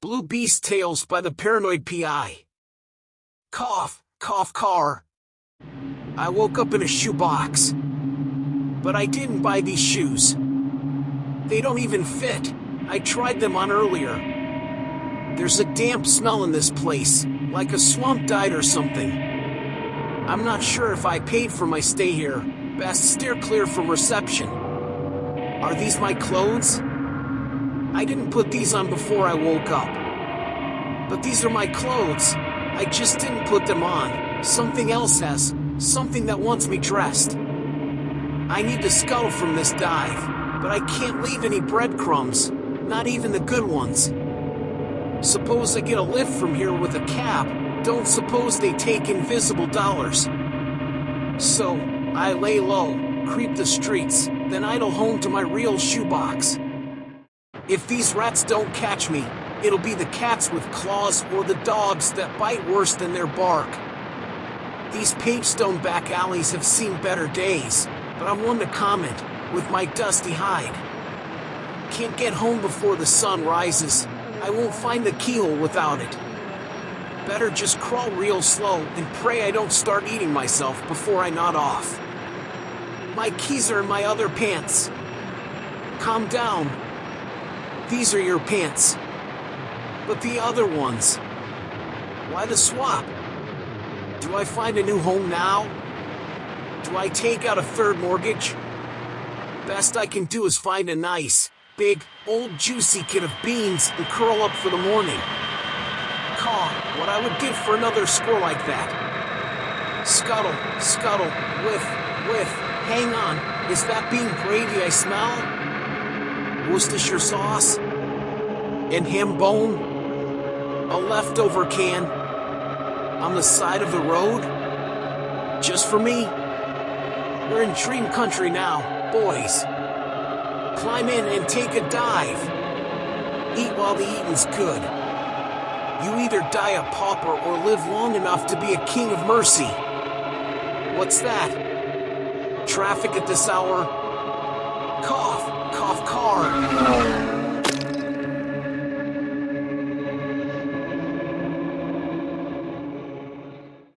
Blue Beast Tales by the PARAnnoyed P.I. Cough, cough, car. I woke up in a shoebox. But I didn't buy these shoes. They don't even fit. I tried them on earlier. There's a damp smell in this place, like a swamp died or something. I'm not sure if I paid for my stay here. Best steer clear from reception. Are these my clothes? I didn't put these on before I woke up. But these are my clothes. I just didn't put them on. Something else has. Something that wants me dressed. I need to scuttle from this dive, but I can't leave any breadcrumbs, not even the good ones. Suppose I get a lift from here with a cab, don't suppose they take invisible dollars. So, I lay low, creep the streets, then idle home to my real shoebox. If these rats don't catch me, it'll be the cats with claws or the dogs that bite worse than their bark. These pavestone back alleys have seen better days, but I'm one to comment, with my dusty hide. Can't get home before the sun rises. I won't find the keyhole without it. Better just crawl real slow and pray I don't start eating myself before I nod off. My keys are in my other pants. Calm down. These are your pants. But the other ones. Why the swap? Do I find a new home now? Do I take out a third mortgage? Best I can do is find a nice, big, old juicy kid of beans and curl up for the morning. Caw, what I would give for another score like that. Scuttle, scuttle, whiff, whiff, hang on, is that bean gravy I smell? Worcestershire sauce? And ham bone? A leftover can? On the side of the road? Just for me? We're in dream country now, boys. Climb in and take a dive. Eat while the eating's good. You either die a pauper or live long enough to be a king of mercy. What's that? Traffic at this hour? Cough, cough, car.